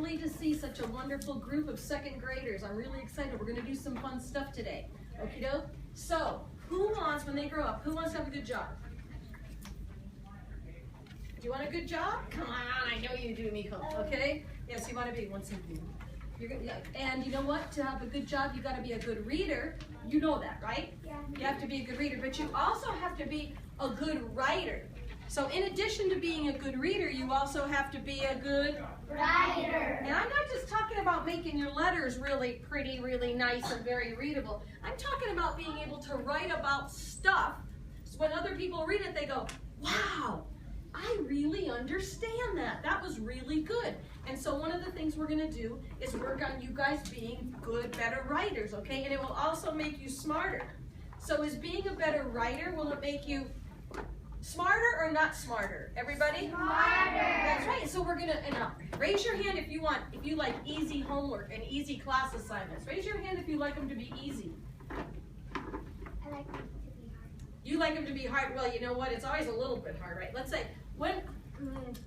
lovely to see such a wonderful group of second graders. I'm really excited. We're going to do some fun stuff today. Okie doke? So, who wants, when they grow up, who wants to have a good job? Do you want a good job? Come on, I know you do, Miko. Okay? Yes, you want to be one second. And you know what? To have a good job, you got to be a good reader. You know that, right? Yeah. You have to be a good reader, but you also have to be a good writer. So in addition to being a good reader, you also have to be a good writer. And I'm not just talking about making your letters really pretty, really nice, and very readable. I'm talking about being able to write about stuff so when other people read it, they go, wow, I really understand that. That was really good. And so one of the things we're going to do is work on you guys being good, better writers, okay? And it will also make you smarter. So is being a better writer, will it make you smarter or not smarter? Everybody? Smarter. That's right. So we're going to, raise your hand if you like easy homework and easy class assignments. Raise your hand if you like them to be easy. I like them to be hard. You like them to be hard. Well, you know what? It's always a little bit hard, right? Let's say,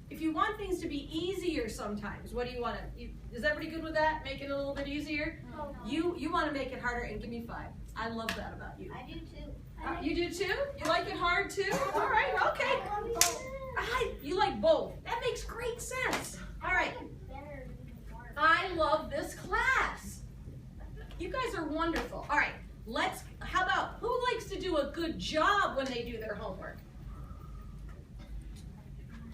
if you want things to be easier sometimes, what do you want to, is everybody good with that? Make it a little bit easier? Oh, no. You want to make it harder, and give me 5. I love that about you. I do too. You do too? You like it hard too? All right, okay. You like both. That makes great sense. All right. I love this class. You guys are wonderful. All right, how about, who likes to do a good job when they do their homework?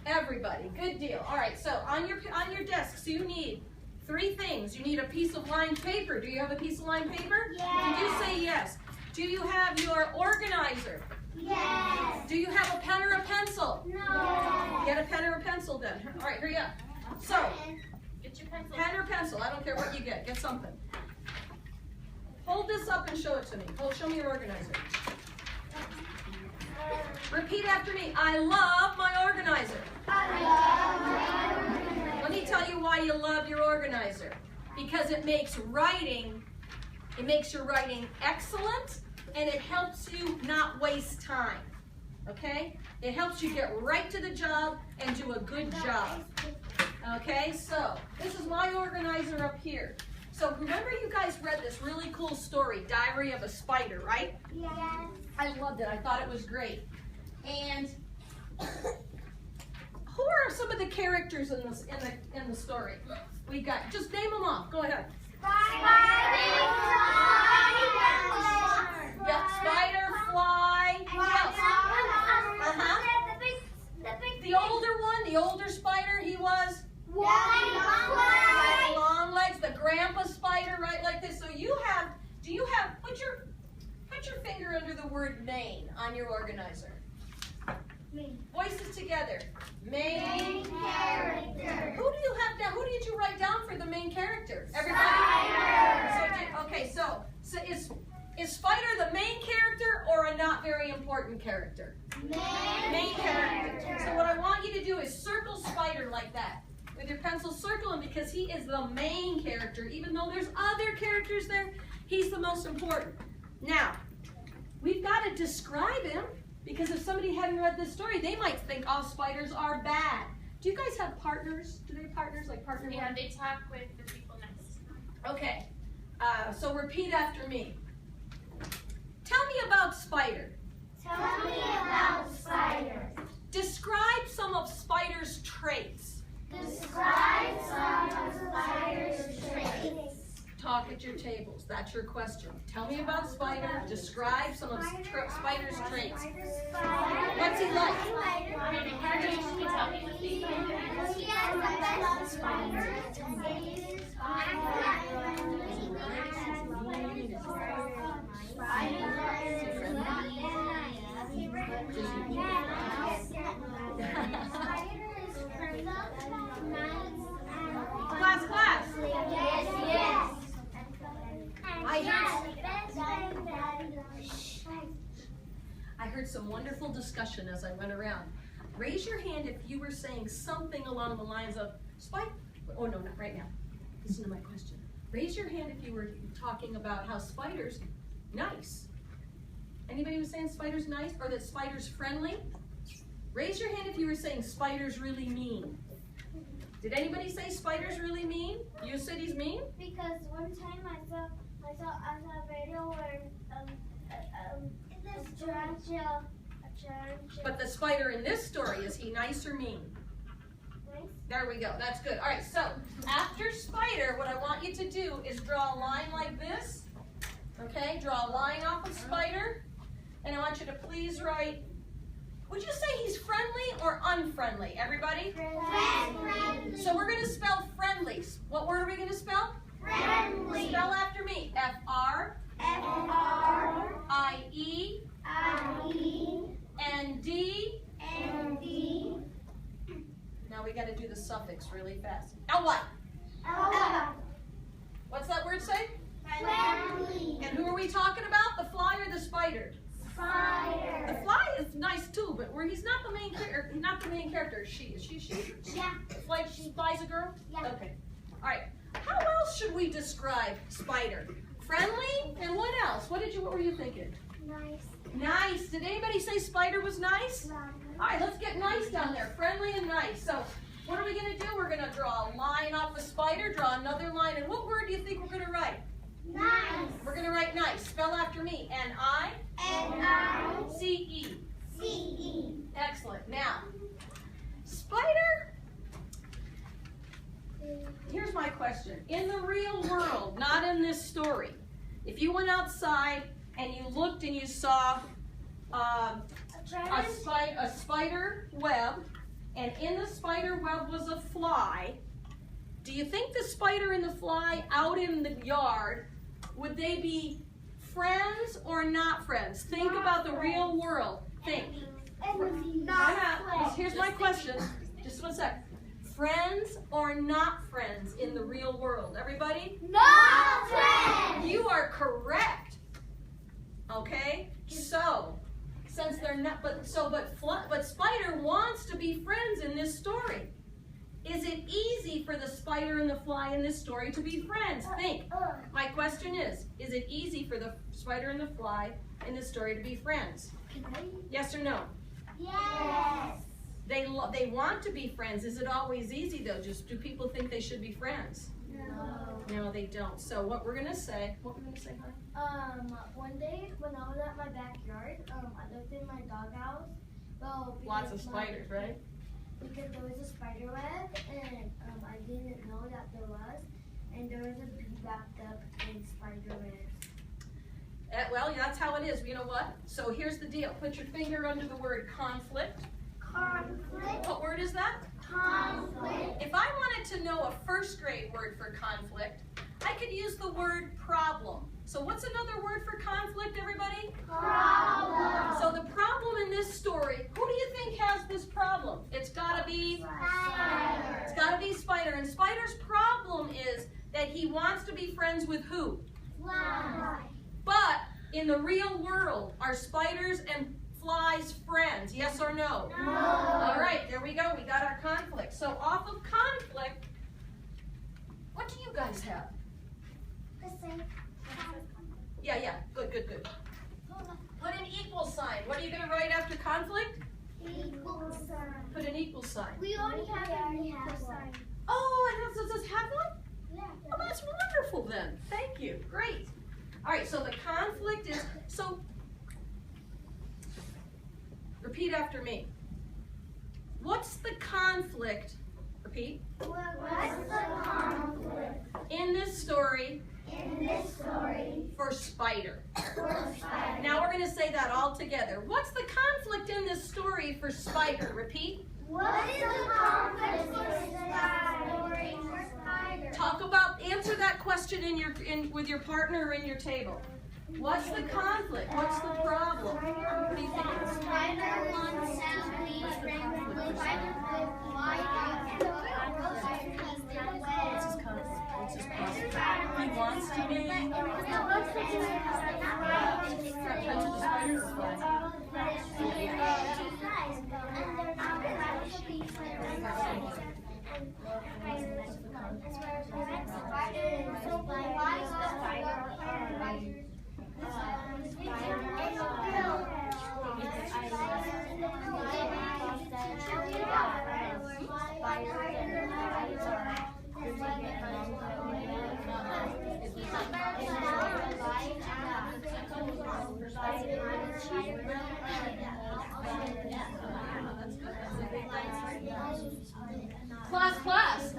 Everybody, good deal. All right, so on your desks you need 3 things. You need a piece of lined paper. Do you have a piece of lined paper? Yes. Did you say yes? Do you have your organizer? Yes. Do you have a pen or a pencil? No. Get a pen or a pencil then. All right, hurry up. So, Get your pencil. pen or pencil, I don't care what you get. Get something. Hold this up and show it to me. Show me your organizer. Repeat after me. I love my organizer. Let me tell you why you love your organizer. Because it makes your writing excellent, and it helps you not waste time. Okay? It helps you get right to the job and do a good job. Okay, so this is my organizer up here. So remember you guys read this really cool story, Diary of a Spider, right? Yes. I loved it. I thought it was great. And who are some of the characters in the story? We got, just name them off. Go ahead. Yep, spider, fly. Who else? The older one, the older spider, he was? Long legs, the grandpa spider, right, like this. So put your finger under the word main on your organizer. Voices together. Main character. Who do you have down? Who did you write down for the main character? Everybody? So is Spider the main character or a not very important character? Main character. So what I want you to do is circle Spider like that. With your pencil, circle him because he is the main character. Even though there's other characters there, he's the most important. Now, we've got to describe him because if somebody hadn't read this story, they might think all spiders are bad. Do you guys have partners? Do they have partners like partner? Yeah, they talk with the people next. Okay, so repeat after me. Tell me about Spider. Tell me about Spider. Describe some of Spider's traits. Describe some of Spider's traits. Talk at your tables. That's your question. Tell me about Spider. Describe some of Spider's traits. What's he like? Can you tell me what these are? He has the best spider. Class. Yes. I heard some wonderful discussion as I went around. Raise your hand if you were saying something along the lines of, Spider. Oh, no, not right now. Listen to my question. Raise your hand if you were talking about how Spider's nice. Anybody was saying Spider's nice or that Spider's friendly? Raise your hand if you were saying Spider's really mean. Did anybody say spider's really mean? You said he's mean? Because one time I saw a video where a tarantula. But the spider in this story, is he nice or mean? Nice. There we go. That's good. All right, so after spider, what I want you to do is draw a line like this. Okay, draw a line off of spider. And I want you to please write, would you say he's friendly or unfriendly, everybody? Friendly. So we're going to spell friendly. What word are we going to spell? Friendly. Spell after me. F-R. F-R-I-E. I-E. N-D. N-D. Now we got to do the suffix really fast. L-Y. L-Y. What's that word say? Friendly. And who are we talking about? The fly or the spider? Spider. The fly is nice too, but he's not the main character. He's not the main character. Is she? Yeah. Fly's a girl? Yeah. Okay. All right. How else should we describe spider? Friendly, and what else? What were you thinking? Nice. Nice. Did anybody say spider was nice? All right, let's get nice down there. Friendly and nice. So what are we going to do? We're going to draw a line off the spider, draw another line, and what word do you think we're going to write? Nice. We're going to write nice. Spell after me. N-I-C-E. C-E. Excellent. Now, spider, here's my question. In the real world, not in this story, if you went outside and you looked and you saw a spider web, and in the spider web was a fly, do you think the spider and the fly out in the yard, would they be friends or not friends? Think about the real world. Think. Here's my question. Just one sec. Friends or not friends in the real world? Everybody? Not friends. You are correct. Okay? So, since they're not, but spider wants to be friends in this story. Is it easy for the spider and the fly in this story to be friends? Think. My question is it easy for the spider and the fly in this story to be friends? Yes or no? Yes. They want to be friends. Is it always easy though? Just do people think they should be friends? No, they don't. So what we're gonna say? What we're gonna say, honey? One day when I was at my backyard, I looked in my doghouse. Well, Lots of spiders, right? Because there was a spider web, and I didn't know that there was, and there was a bee wrapped up in spider webs. Well, that's how it is. You know what? So here's the deal. Put your finger under the word conflict. Conflict. What word is that? Conflict. If I wanted to know a first grade word for conflict, I could use the word problem. So what's another word for conflict, everybody? Problem. So the problem in this story, who do you think has this problem? It's got to be Spider. It's got to be Spider. And Spider's problem is that he wants to be friends with who? Fly. But in the real world, are spiders and flies friends? Yes or no? No. All right, there we go. We got our conflict. So off of conflict, what do you guys have? The same. Yeah. Good. Put an equal sign. What are you going to write after conflict? Equal sign. Put an equal sign. We already have an equal sign. Oh, it does have one? Yeah. Oh, that's wonderful then. Thank you. Great. All right, so the conflict is, so repeat after me. What's the conflict? Repeat. What's the conflict In this story in this story for Spider. for Spider? Now we're going to say that all together. What's the conflict in this story for Spider? Repeat. What is the conflict for Spider? Talk about, answer that question with your partner or in your table. What's the conflict? What's the problem? What do you think? Spider wants to be friends with fly. What's his conflict? What's his problem? He wants to be friends with the spider or fly? Class.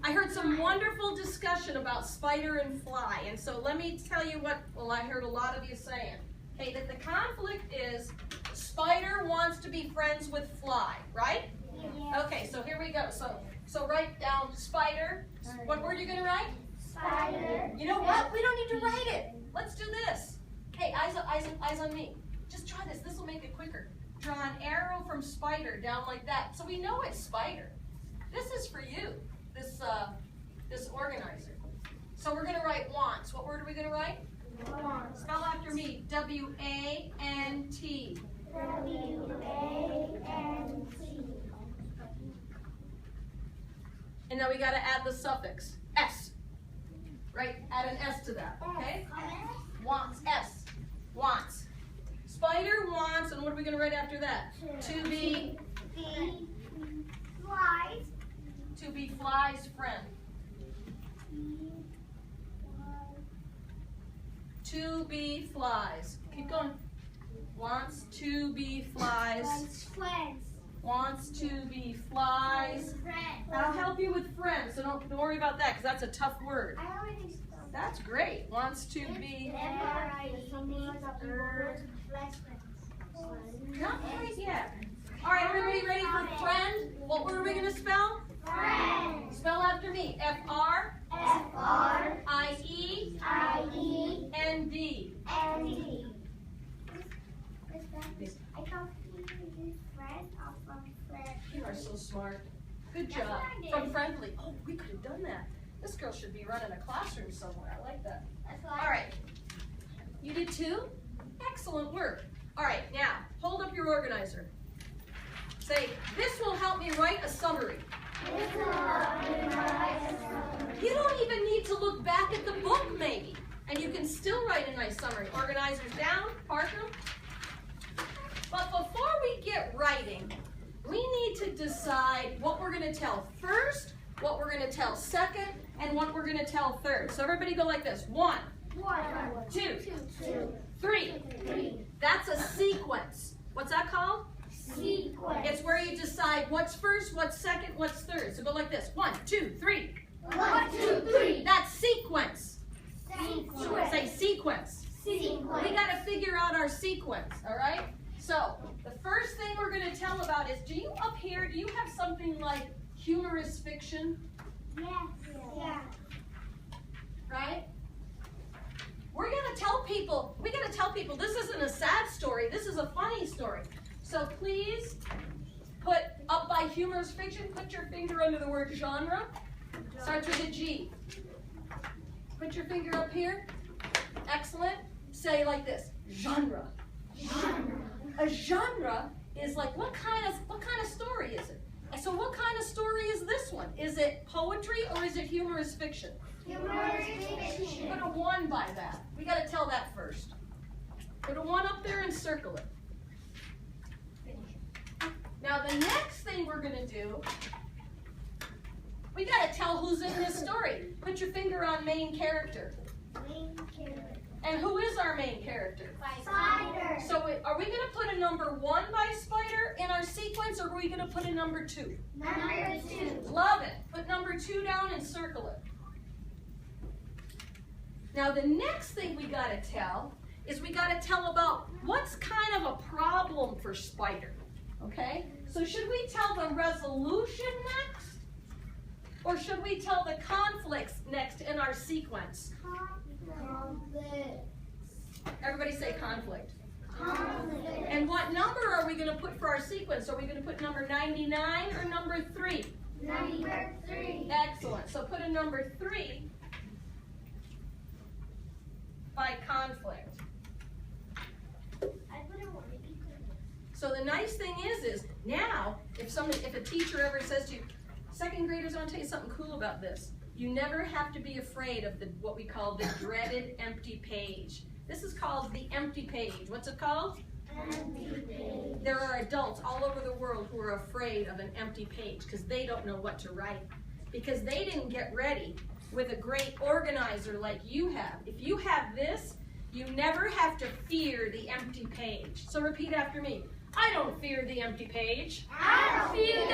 I heard some wonderful discussion about spider and fly, and so let me tell you what, well, I heard a lot of you saying. Okay, that the conflict is spider wants to be friends with fly, right? Yeah. Okay, so here we go. So write down spider. What word are you going to write? Spider. You know what? We don't need to write it. Let's do this. Okay, eyes on me. Just try this. This will make it quicker. Draw an arrow from spider down like that. So we know it's spider. This is for you, this organizer. So we're going to write wants. What word are we going to write? Want. Spell after me. W-A-N-T. W-A-N-T. And now we got to add the suffix. S. Right? Add an S to that. Okay? Wants. S. Wants. Spider wants, and what are we going to write after that? To be Flies. To be fly's friend. To be flies. Keep going. Wants to be flies. Friends. Wants to be flies. Friends. I'll help you with friends, so don't worry about that, because that's a tough word. I already spelled. That's great. Wants to be. Not quite yet. All right, everybody ready for friend? What word are we going to spell? Friends. Spell after me. F-R-I-E-N-D. F-R-I-E-N-D. I can't use friend or from friend. You are so smart. Good That's job. what I did. From friendly. Oh, we could have done that. This girl should be running a classroom somewhere. I like that. That's All right. You did too? Excellent work. All right, now, hold up your organizer. Say, this will help me write a summary. You don't even need to look back at the book, maybe. And you can still write a nice summary. Organizers down, park them. But before we get writing, we need to decide what we're going to tell first, what we're going to tell second, and what we're going to tell third. So everybody go like this. 1, 2, 3. That's a sequence. What's that called? Sequence. It's where you decide what's first, what's second, what's third. So go like this. 1, 2, 3. 1, 2, 3. That's sequence. Sequence. Say sequence. Sequence. We got to figure out our sequence, all right? So the first thing we're going to tell about is, do you up here, do you have something like humorous fiction? Yes. Yeah. Right? We're going to tell people, this isn't a sad story, this is a funny story. So please put up by humorous fiction, put your finger under the word genre. Starts with a G. Put your finger up here. Excellent. Say like this, genre. A genre is like, what kind of story is it? And so what kind of story is this one? Is it poetry or is it humorous fiction? Humorous fiction. Put a 1 by that. We got to tell that first. Put a 1 up there and circle it. Now the next thing we're going to do, we got to tell who's in this story. Put your finger on main character. Main character. And who is our main character? Spider. So are we going to put a number 1 by spider in our sequence, or are we going to put a number 2? Number 2. Love it. Put number 2 down and circle it. Now the next thing we got to tell is we got to tell about what's kind of a problem for spider. Okay? So should we tell the resolution next? Or should we tell the conflicts next in our sequence? Conflict. Everybody say conflict. Conflict. And what number are we going to put for our sequence? Are we going to put number 99 or number 3? Number 3. Excellent. So put a number 3 by conflict. I put it one. So the nice thing is now, if a teacher ever says to you, second graders, I want to tell you something cool about this. You never have to be afraid of what we call the dreaded empty page. This is called the empty page. What's it called? Empty page. There are adults all over the world who are afraid of an empty page because they don't know what to write. Because they didn't get ready with a great organizer like you have. If you have this, you never have to fear the empty page. So repeat after me. I don't fear the empty page. I don't fear the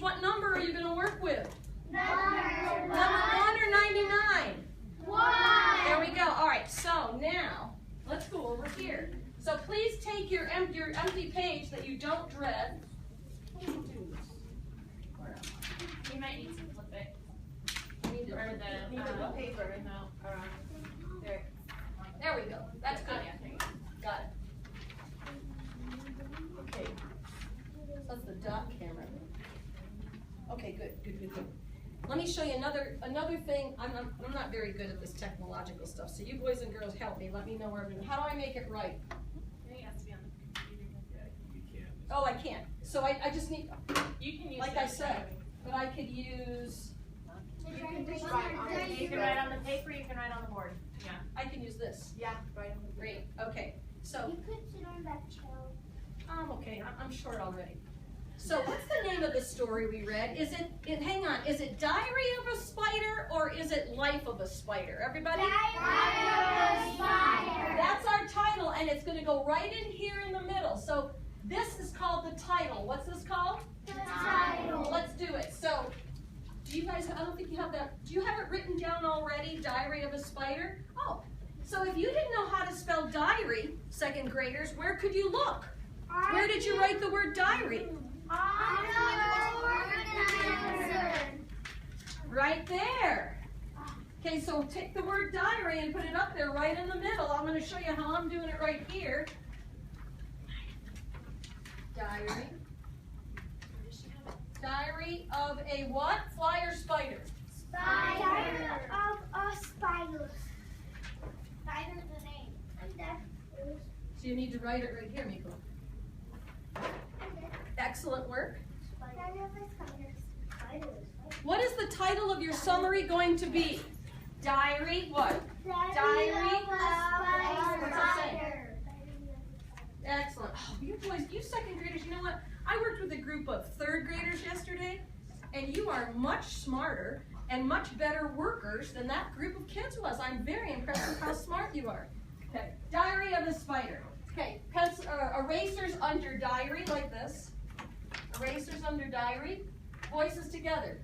what number are you going to work with? Number 1 or 99? 1. There we go. All right, so now let's go over here. So please take your empty page that you don't dread. You might need to flip it. Need to- Or the need to- paper. No, there. There we go. That's good. Oh, yeah, there you go. Got it. Okay. So that's the dot camera. Okay, good. Let me show you another thing. I'm not very good at this technological stuff. So you boys and girls help me. Let me know where I'm doing. How do I make it right? I think it has to be on the computer. You can't. Oh, I can't. So I just need, You can use like I said, but I could use. You can just write on the You can write on the paper, you can write on the board. Yeah. I can use this. Yeah, right on the board. Great. Okay. So You could sit on that chair. I'm okay. I'm short already. So what's the name of the story we read? Is it hang on, is it Diary of a Spider or is it Life of a Spider? Everybody? That's our title, and it's going to go right in here in the middle. So this is called the title. What's this called? The title. Let's do it. So do you guys, I don't think you have that. Do you have it written down already, Diary of a Spider? Oh, so if you didn't know how to spell diary, second graders, where could you look? Where did you write the word diary? Right there. Okay, so take the word diary and put it up there right in the middle. I'm going to show you how I'm doing it right here. Diary. Diary of a what? Fly or spider? Spider of a spider. Spider's the name. So you need to write it right here, Miko. Excellent work. What is the title of your summary going to be? Diary what? Diary of a spider. Excellent. Oh, you boys, you second graders, you know what? I worked with a group of third graders yesterday, and you are much smarter and much better workers than that group of kids was. I'm very impressed with how smart you are. Okay, Diary of a Spider. Okay, erasers under diary like this. Erasers under diary. Voices together.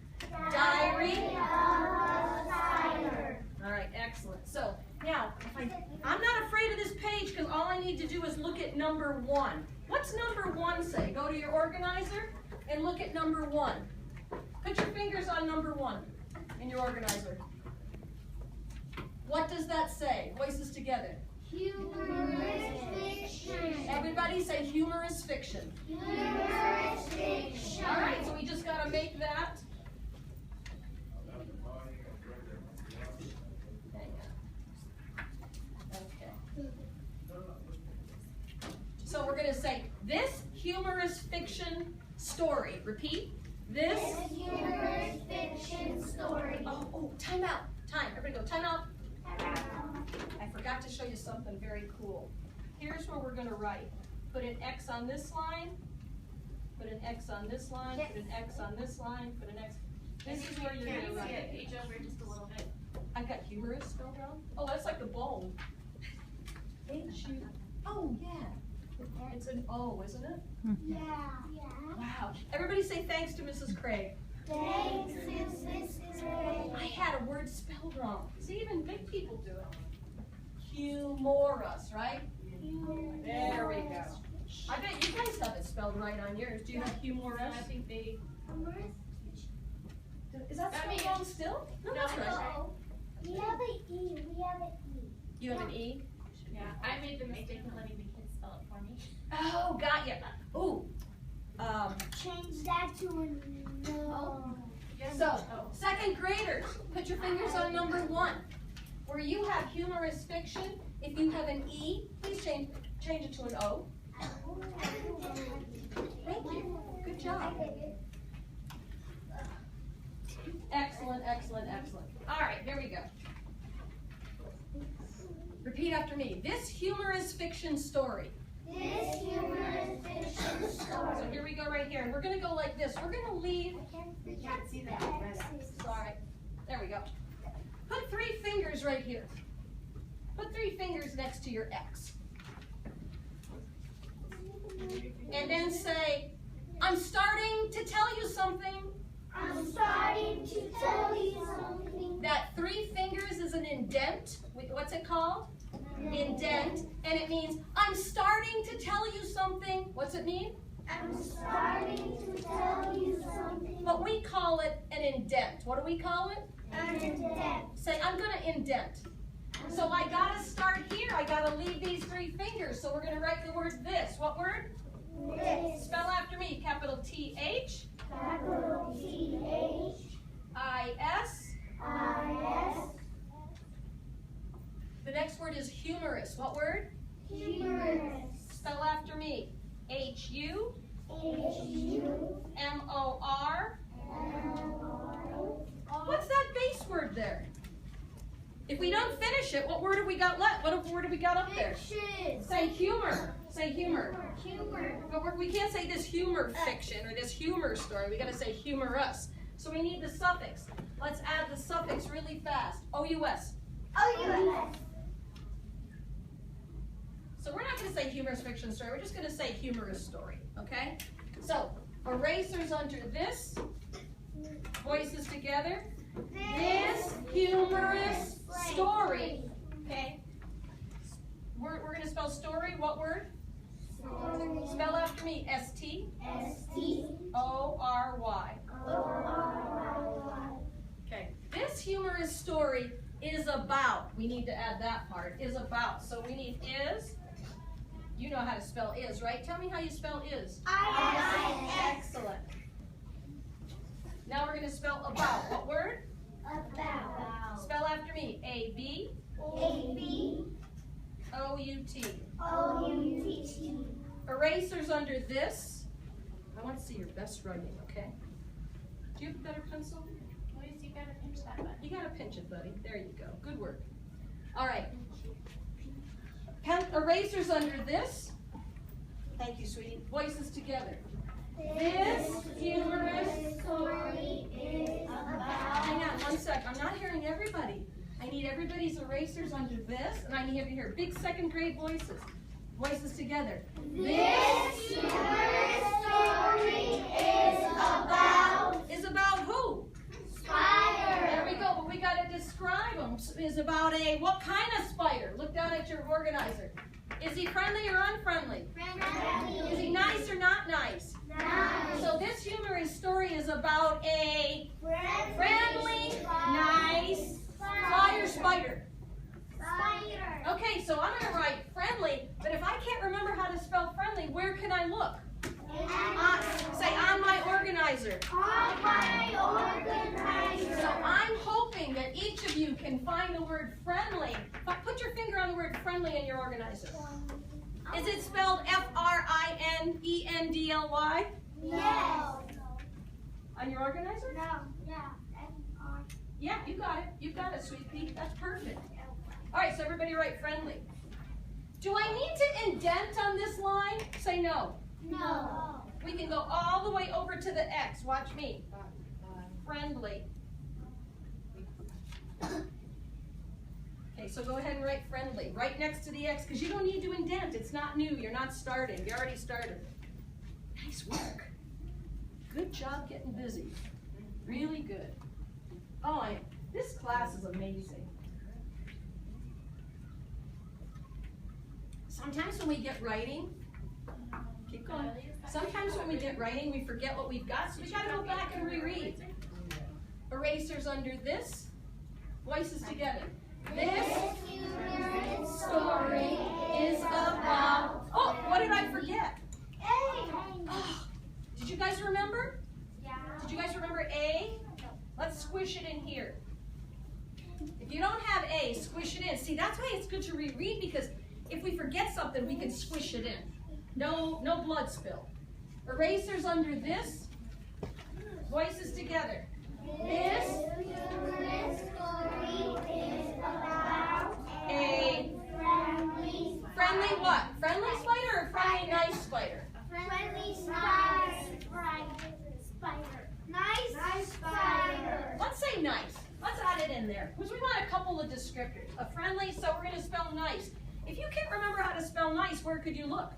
Diary of a Spider. All right, excellent. So now, I'm not afraid of this page because all I need to do is look at number 1. What's number 1 say? Go to your organizer and look at number 1. Put your fingers on number 1 in your organizer. What does that say? Voices together. Humorous fiction. Everybody say humorous fiction. Humorous fiction. All right, so we just got to make that. Okay. So we're going to say this humorous fiction story. Repeat. This humorous fiction story. Oh, time out. Time. Everybody go, time out. I forgot to show you something very cool. Here's where we're going to write. Put an X on this line. Put an X on this line. Put an X on this line. Put an X. This is where you're going to write it. Page over just a little bit. I've got humorous spelled wrong. Oh, that's like the bone. H-U. Oh, yeah. It's an O, isn't it? Yeah. Wow. Everybody say thanks to Mrs. Craig. Thanks, Mrs. Craig. I had a word spelled wrong. See, even big people do it. Humorous, right? There we go. I bet you guys have it spelled right on yours. Do you have humorous? I think they. Is that spelled wrong still? No, that's right. We have an E. You have an E? Yeah, I made the mistake of letting the kids spell it for me. Oh, got you. Ooh. Change that to a no. So, second graders, put your fingers on number 1. Where you have humorous fiction, if you have an E, please change it to an O. Thank you. Good job. Excellent, excellent, excellent. All right, here we go. Repeat after me. This humorous fiction story. This humorous fiction story. So here we go right here. And we're going to go like this. We're going to leave. We can't see that. Sorry. There we go. Put 3 fingers right here. Put 3 fingers next to your X. And then say, I'm starting to tell you something. I'm starting to tell you something. That 3 fingers is an indent. What's it called? Indent. And it means, I'm starting to tell you something. What's it mean? I'm starting to tell you something. But we call it an indent. What do we call it? An indent. Say, I'm going to indent. So I got to start here. I got to leave these 3 fingers. So we're going to write the word this. What word? This. Spell after me. Capital T-H. Capital T-H. I-S. I-S. The next word is humorous. What word? Humorous. Spell after me. H-U. H-U. M-O-R. M-O-R. What's that base word there? If we don't finish it, what word have we got left? What word have we got up there? Fiction. Say humor. Say humor. Humor. But we can't say this humor fiction or this humor story. We got to say humorous. So we need the suffix. Let's add the suffix really fast. O-U-S. O-U-S. So we're not going to say humorous fiction story. We're just going to say humorous story. Okay? So erasers under this. Voices together. This humorous story. Okay? We're going to spell story. What word? Story. Spell after me. S-T. S-T-O-R-Y. O-R-Y. Okay. This humorous story is about. We need to add that part. Is about. So we need is. You know how to spell is, right? Tell me how you spell is. I-S. Excellent. Now we're going to spell about. What word? About. Spell after me. A-B. A-B. O-U-T. O-U-T. Erasers under this. I want to see your best writing, okay? Do you have a better pencil? Louise, you gotta pinch that button. You got to pinch it, buddy. There you go. Good work. All right. Erasers under this. Thank you, sweetie. Voices together. This humorous story is about. Hang on 1 sec. I'm not hearing everybody. I need everybody's erasers under this, and I need to hear big 2nd grade voices. Voices together. This humorous story is about. Is about who? Spider. There we go, but we got to describe them. Is about a, what kind of spider? Look down at your organizer. Is he friendly or unfriendly? Friendly. Is he nice or not nice? Nice. So this humorous story is about a friendly, nice, flyer spider. Spider. Okay, so I'm going to write friendly, but if I can't remember how to spell friendly, where can I look? Say on my organizer. On my organizer. So I'm hoping that each of you can find the word friendly. Put your finger on the word friendly in your organizer. Is it spelled F-R-I-N-E-N-D-L-Y? Yes. On your organizer? No. Yeah. F-R. Yeah, you got it. You got it, sweet pea. That's perfect. All right, so everybody write friendly. Do I need to indent on this line? Say no. No. We can go all the way over to the X. Watch me. Friendly. Okay, so go ahead and write friendly right next to the X because you don't need to indent. It's not new. You're not starting. You already started. Nice work. Good job getting busy. Really good. Oh, this class is amazing. Sometimes when we get writing, keep going. Sometimes when we get writing, we forget what we've got, so we got to go back and reread. Erasers under this. Voices together. This humorous story is about. Oh, what did I forget? A. Oh, did you guys remember? Yeah. Did you guys remember A? Let's squish it in here. If you don't have A, squish it in. See, that's why it's good to reread because if we forget something, we can squish it in. No blood spill. Erasers under this. Voices together. This humorous story is about a friendly what? Friendly spider or friendly nice spider? friendly spider. Nice spider. Let's say nice. Let's add it in there because we want a couple of descriptors. A friendly, so we're going to spell nice. If you can't remember how to spell nice, where could you look?